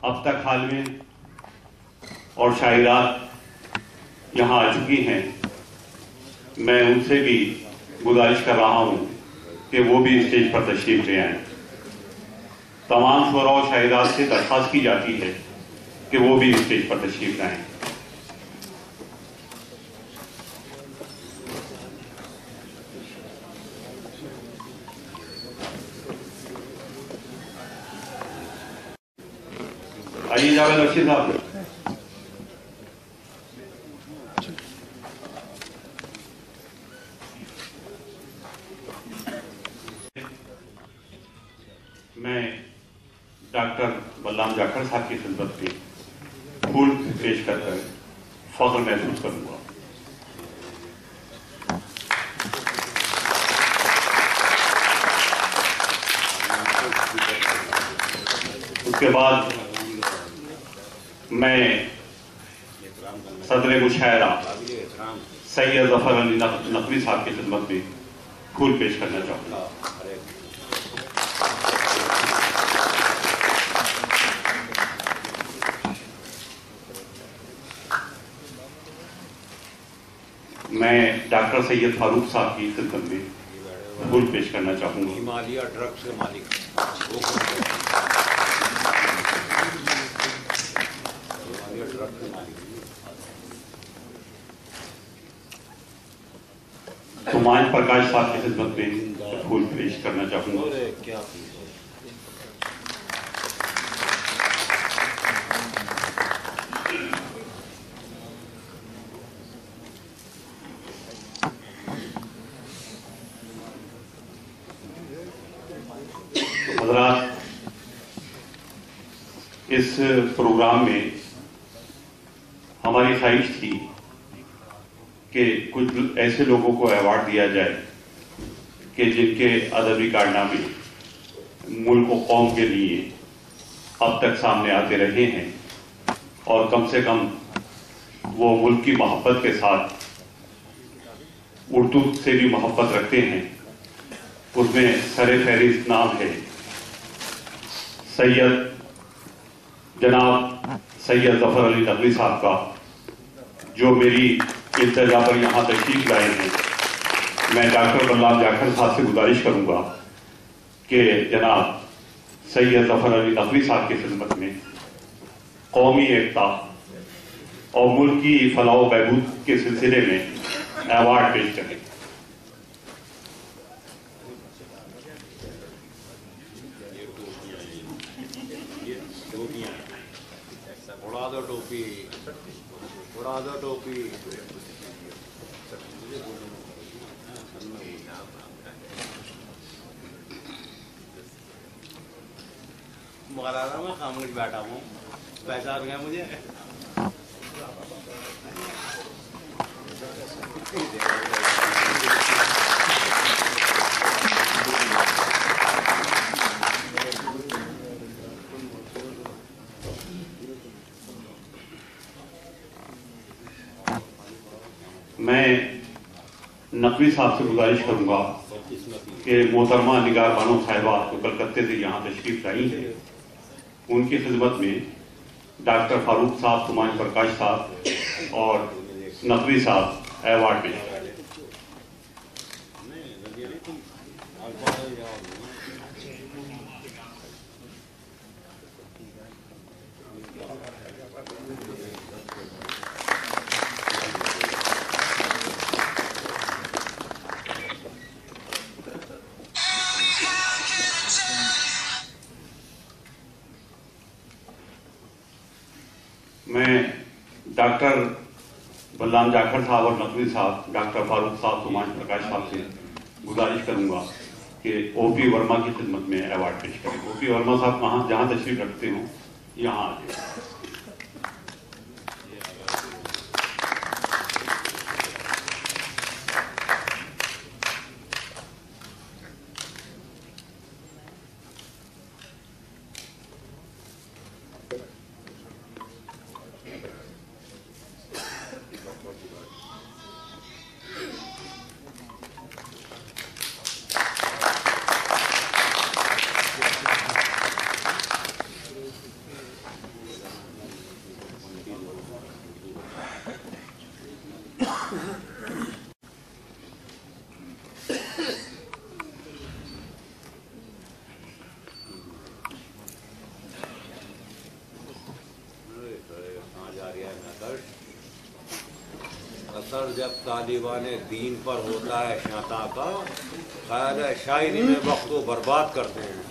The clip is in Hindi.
अब तक हाल में और शायरात यहाँ आ चुकी हैं, मैं उनसे भी गुजारिश कर रहा हूँ कि वो भी स्टेज पर तशरीफ ले आएं। तमाम शुरा और शायरात से दरख्वास्त की जाती है कि वो भी स्टेज पर तशरीफ लाएं। आइए जावेद रशीद साहब। मैं डॉक्टर बल्लाम जाखड़ साहब की खिदमत में फूल पेश कर फख्र महसूस करूंगा। उसके बाद मैं सदर मुशायरा सैयद जफर अली नकवी साहब की खिदमत में फूल पेश करना चाहूंगा। मैं डॉक्टर सैयद फारूक साहब की खिदमत में फूल पेश करना चाहूंगा। हिमालय ड्रग्स के मालिक हुमायूं प्रकाश साहब की खिदमत में फूल पेश करना चाहूंगा। हज़रात, इस प्रोग्राम में हमारी ख्वाहिश थी कि कुछ ऐसे लोगों को अवार्ड दिया जाए कि जिनके अदबी कारनामे मुल्क व कौम के लिए अब तक सामने आते रहे हैं और कम से कम वो मुल्क की मोहब्बत के साथ उर्दू से भी मोहब्बत रखते हैं। उसमें सरे फहरिस्त नाम है जनाब सैयद जफर अली नकवी साहब का, जो मेरी इल्तिजा पर यहाँ तशरीफ लाए हैं। मैं डॉक्टर बल्लाम जाखड़ साहब से गुजारिश करूंगा कि जनाब सैयद जफर अली नकवी साहब की खिदमत में कौमी एकता और मुल्क की फलाह बहबूद के सिलसिले में अवार्ड पेश करें। उड़ा दो टोपी, उड़ा दो टोपी। मौलाना मैं खामोश बैठा हूँ, पहचान गया मुझे। मैं नकवी साहब से गुजारिश करूंगा कि मोहतरमा निगार बानो साहिबा जो कलकत्ते से यहाँ तशरीफ लाई है, उनकी खिदमत में डॉक्टर फारूक साहब, हुमायूं प्रकाश साहब और नकवी साहब अवार्ड पेश करें। मैं डॉक्टर बल्लाम जाखड़ साहब और नकवी साहब, डॉक्टर फारूक साहब, हुमायूं प्रकाश साहब से गुजारिश करूंगा कि ओपी वर्मा की खिदमत में अवार्ड पेश करें। ओपी वर्मा साहब कहाँ जहाँ तशरीफ रखते हो यहाँ आ जाए। असर जब तालिबान दीन पर होता है शाता का, ख्याल है शायरी में वक्त को बर्बाद करते हैं।